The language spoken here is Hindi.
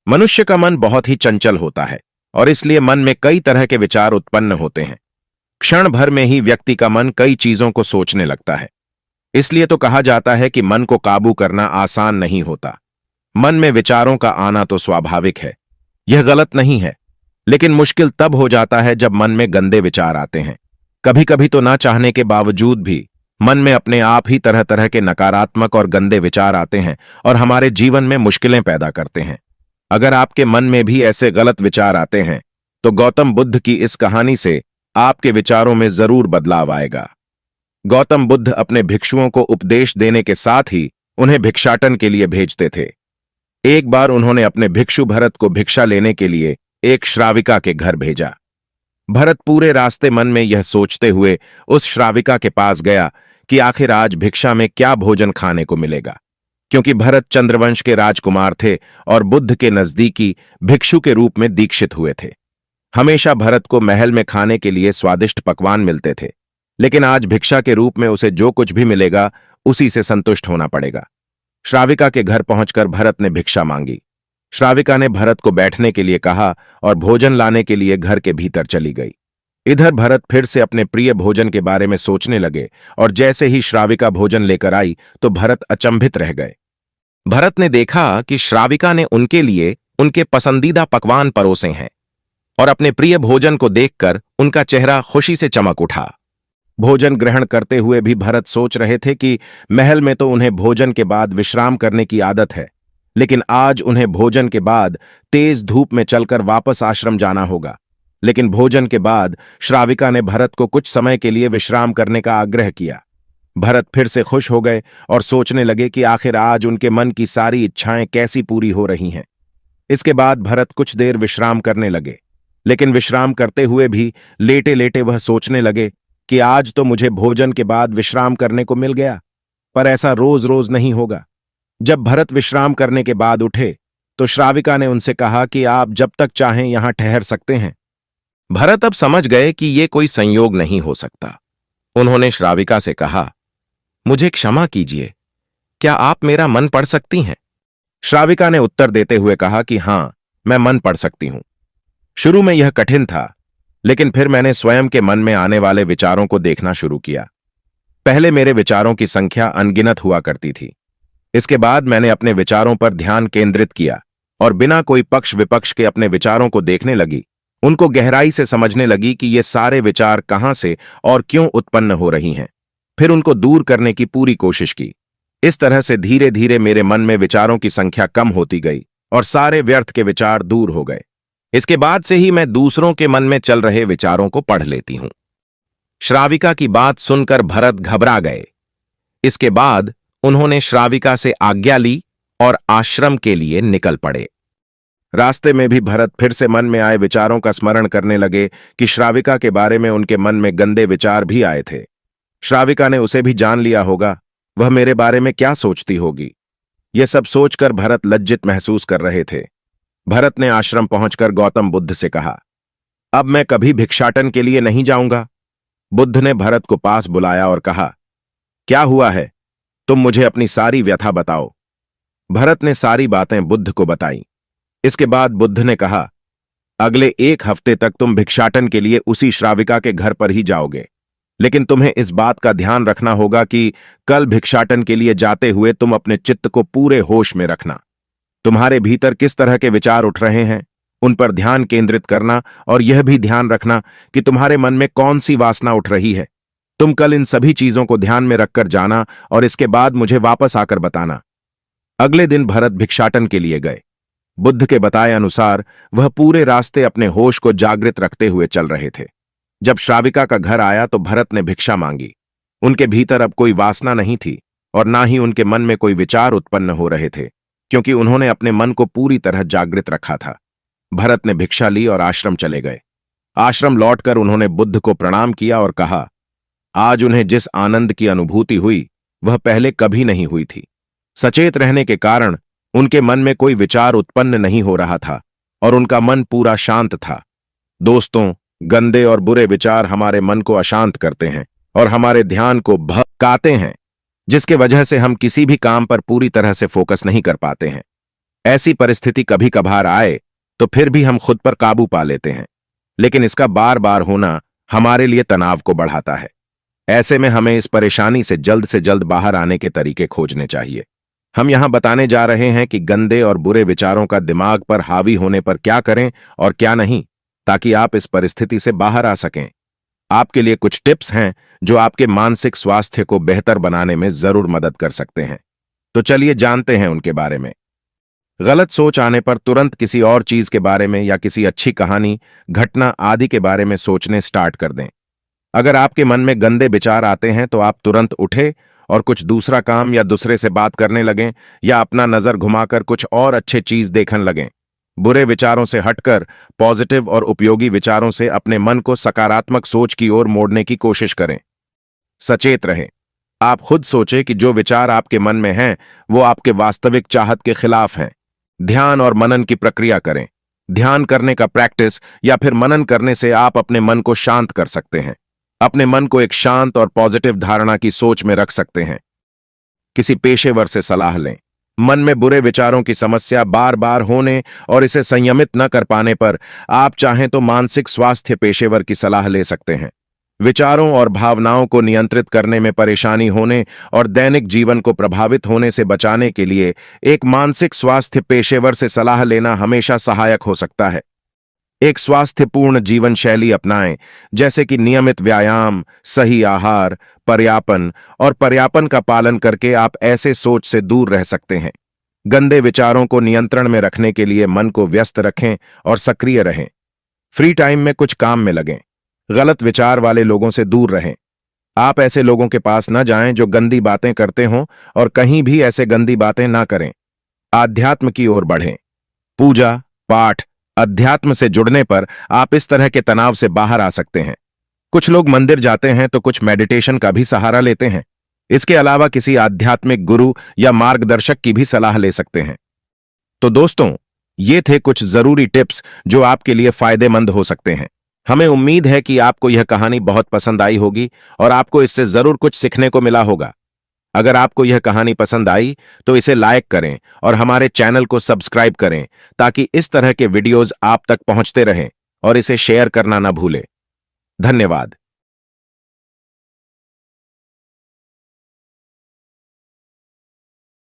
मनुष्य का मन बहुत ही चंचल होता है और इसलिए मन में कई तरह के विचार उत्पन्न होते हैं। क्षण भर में ही व्यक्ति का मन कई चीजों को सोचने लगता है। इसलिए तो कहा जाता है कि मन को काबू करना आसान नहीं होता। मन में विचारों का आना तो स्वाभाविक है, यह गलत नहीं है, लेकिन मुश्किल तब हो जाता है जब मन में गंदे विचार आते हैं। कभी कभी तो ना चाहने के बावजूद भी मन में अपने आप ही तरह तरह के नकारात्मक और गंदे विचार आते हैं और हमारे जीवन में मुश्किलें पैदा करते हैं। अगर आपके मन में भी ऐसे गलत विचार आते हैं तो गौतम बुद्ध की इस कहानी से आपके विचारों में जरूर बदलाव आएगा। गौतम बुद्ध अपने भिक्षुओं को उपदेश देने के साथ ही उन्हें भिक्षाटन के लिए भेजते थे। एक बार उन्होंने अपने भिक्षु भरत को भिक्षा लेने के लिए एक श्राविका के घर भेजा। भरत पूरे रास्ते मन में यह सोचते हुए उस श्राविका के पास गया कि आखिर आज भिक्षा में क्या भोजन खाने को मिलेगा, क्योंकि भरत चंद्रवंश के राजकुमार थे और बुद्ध के नजदीकी भिक्षु के रूप में दीक्षित हुए थे। हमेशा भरत को महल में खाने के लिए स्वादिष्ट पकवान मिलते थे, लेकिन आज भिक्षा के रूप में उसे जो कुछ भी मिलेगा उसी से संतुष्ट होना पड़ेगा। श्राविका के घर पहुंचकर भरत ने भिक्षा मांगी। श्राविका ने भरत को बैठने के लिए कहा और भोजन लाने के लिए घर के भीतर चली गई। इधर भरत फिर से अपने प्रिय भोजन के बारे में सोचने लगे और जैसे ही श्राविका भोजन लेकर आई तो भरत अचंभित रह गए। भरत ने देखा कि श्राविका ने उनके लिए उनके पसंदीदा पकवान परोसे हैं और अपने प्रिय भोजन को देखकर उनका चेहरा खुशी से चमक उठा। भोजन ग्रहण करते हुए भी भरत सोच रहे थे कि महल में तो उन्हें भोजन के बाद विश्राम करने की आदत है, लेकिन आज उन्हें भोजन के बाद तेज धूप में चलकर वापस आश्रम जाना होगा। लेकिन भोजन के बाद श्राविका ने भरत को कुछ समय के लिए विश्राम करने का आग्रह किया। भरत फिर से खुश हो गए और सोचने लगे कि आखिर आज उनके मन की सारी इच्छाएं कैसी पूरी हो रही हैं। इसके बाद भरत कुछ देर विश्राम करने लगे, लेकिन विश्राम करते हुए भी लेटे लेटे वह सोचने लगे कि आज तो मुझे भोजन के बाद विश्राम करने को मिल गया, पर ऐसा रोज रोज नहीं होगा। जब भरत विश्राम करने के बाद उठे तो श्राविका ने उनसे कहा कि आप जब तक चाहें यहां ठहर सकते हैं। भरत अब समझ गए कि यह कोई संयोग नहीं हो सकता। उन्होंने श्राविका से कहा, मुझे क्षमा कीजिए, क्या आप मेरा मन पढ़ सकती हैं? श्राविका ने उत्तर देते हुए कहा कि हां, मैं मन पढ़ सकती हूं। शुरू में यह कठिन था, लेकिन फिर मैंने स्वयं के मन में आने वाले विचारों को देखना शुरू किया। पहले मेरे विचारों की संख्या अनगिनत हुआ करती थी। इसके बाद मैंने अपने विचारों पर ध्यान केंद्रित किया और बिना कोई पक्ष विपक्ष के अपने विचारों को देखने लगी, उनको गहराई से समझने लगी कि ये सारे विचार कहां से और क्यों उत्पन्न हो रही हैं। फिर उनको दूर करने की पूरी कोशिश की। इस तरह से धीरे धीरे मेरे मन में विचारों की संख्या कम होती गई और सारे व्यर्थ के विचार दूर हो गए। इसके बाद से ही मैं दूसरों के मन में चल रहे विचारों को पढ़ लेती हूं। श्राविका की बात सुनकर भरत घबरा गए। इसके बाद उन्होंने श्राविका से आज्ञा ली और आश्रम के लिए निकल पड़े। रास्ते में भी भरत फिर से मन में आए विचारों का स्मरण करने लगे कि श्राविका के बारे में उनके मन में गंदे विचार भी आए थे। श्राविका ने उसे भी जान लिया होगा, वह मेरे बारे में क्या सोचती होगी। यह सब सोचकर भरत लज्जित महसूस कर रहे थे। भरत ने आश्रम पहुंचकर गौतम बुद्ध से कहा, अब मैं कभी भिक्षाटन के लिए नहीं जाऊंगा। बुद्ध ने भरत को पास बुलाया और कहा, क्या हुआ है, तुम मुझे अपनी सारी व्यथा बताओ। भरत ने सारी बातें बुद्ध को बताई। इसके बाद बुद्ध ने कहा, अगले 1 हफ्ते तक तुम भिक्षाटन के लिए उसी श्राविका के घर पर ही जाओगे, लेकिन तुम्हें इस बात का ध्यान रखना होगा कि कल भिक्षाटन के लिए जाते हुए तुम अपने चित्त को पूरे होश में रखना। तुम्हारे भीतर किस तरह के विचार उठ रहे हैं उन पर ध्यान केंद्रित करना और यह भी ध्यान रखना कि तुम्हारे मन में कौन सी वासना उठ रही है। तुम कल इन सभी चीजों को ध्यान में रखकर जाना और इसके बाद मुझे वापस आकर बताना। अगले दिन भरत भिक्षाटन के लिए गए। बुद्ध के बताए अनुसार वह पूरे रास्ते अपने होश को जागृत रखते हुए चल रहे थे। जब श्राविका का घर आया तो भरत ने भिक्षा मांगी। उनके भीतर अब कोई वासना नहीं थी और ना ही उनके मन में कोई विचार उत्पन्न हो रहे थे, क्योंकि उन्होंने अपने मन को पूरी तरह जागृत रखा था। भरत ने भिक्षा ली और आश्रम चले गए। आश्रम लौटकर उन्होंने बुद्ध को प्रणाम किया और कहा, आज उन्हें जिस आनंद की अनुभूति हुई वह पहले कभी नहीं हुई थी। सचेत रहने के कारण उनके मन में कोई विचार उत्पन्न नहीं हो रहा था और उनका मन पूरा शांत था। दोस्तों, गंदे और बुरे विचार हमारे मन को अशांत करते हैं और हमारे ध्यान को भटकाते हैं, जिसके वजह से हम किसी भी काम पर पूरी तरह से फोकस नहीं कर पाते हैं। ऐसी परिस्थिति कभी कभार आए तो फिर भी हम खुद पर काबू पा लेते हैं, लेकिन इसका बार बार होना हमारे लिए तनाव को बढ़ाता है। ऐसे में हमें इस परेशानी से जल्द बाहर आने के तरीके खोजने चाहिए। हम यहां बताने जा रहे हैं कि गंदे और बुरे विचारों का दिमाग पर हावी होने पर क्या करें और क्या नहीं, ताकि आप इस परिस्थिति से बाहर आ सकें। आपके लिए कुछ टिप्स हैं जो आपके मानसिक स्वास्थ्य को बेहतर बनाने में जरूर मदद कर सकते हैं। तो चलिए जानते हैं उनके बारे में। गलत सोच आने पर तुरंत किसी और चीज के बारे में या किसी अच्छी कहानी, घटना आदि के बारे में सोचने स्टार्ट कर दें। अगर आपके मन में गंदे विचार आते हैं तो आप तुरंत उठे और कुछ दूसरा काम या दूसरे से बात करने लगें या अपना नजर घुमाकर कुछ और अच्छे चीज देखने लगें। बुरे विचारों से हटकर पॉजिटिव और उपयोगी विचारों से अपने मन को सकारात्मक सोच की ओर मोड़ने की कोशिश करें। सचेत रहें। आप खुद सोचें कि जो विचार आपके मन में हैं वो आपके वास्तविक चाहत के खिलाफ हैं। ध्यान और मनन की प्रक्रिया करें। ध्यान करने का प्रैक्टिस या फिर मनन करने से आप अपने मन को शांत कर सकते हैं। अपने मन को एक शांत और पॉजिटिव धारणा की सोच में रख सकते हैं। किसी पेशेवर से सलाह लें। मन में बुरे विचारों की समस्या बार बार होने और इसे संयमित न कर पाने पर आप चाहें तो मानसिक स्वास्थ्य पेशेवर की सलाह ले सकते हैं। विचारों और भावनाओं को नियंत्रित करने में परेशानी होने और दैनिक जीवन को प्रभावित होने से बचाने के लिए एक मानसिक स्वास्थ्य पेशेवर से सलाह लेना हमेशा सहायक हो सकता है। एक स्वास्थ्यपूर्ण जीवन शैली अपनाएं, जैसे कि नियमित व्यायाम, सही आहार, पर्यापन का पालन करके आप ऐसे सोच से दूर रह सकते हैं। गंदे विचारों को नियंत्रण में रखने के लिए मन को व्यस्त रखें और सक्रिय रहें। फ्री टाइम में कुछ काम में लगें। गलत विचार वाले लोगों से दूर रहें। आप ऐसे लोगों के पास न जाएं जो गंदी बातें करते हों और कहीं भी ऐसे गंदी बातें ना करें। आध्यात्म की ओर बढ़ें। पूजा, पाठ, अध्यात्म से जुड़ने पर आप इस तरह के तनाव से बाहर आ सकते हैं। कुछ लोग मंदिर जाते हैं तो कुछ मेडिटेशन का भी सहारा लेते हैं। इसके अलावा किसी आध्यात्मिक गुरु या मार्गदर्शक की भी सलाह ले सकते हैं। तो दोस्तों, ये थे कुछ जरूरी टिप्स जो आपके लिए फायदेमंद हो सकते हैं। हमें उम्मीद है कि आपको यह कहानी बहुत पसंद आई होगी और आपको इससे जरूर कुछ सीखने को मिला होगा। अगर आपको यह कहानी पसंद आई तो इसे लाइक करें और हमारे चैनल को सब्सक्राइब करें, ताकि इस तरह के वीडियोस आप तक पहुंचते रहें, और इसे शेयर करना ना भूलें। धन्यवाद।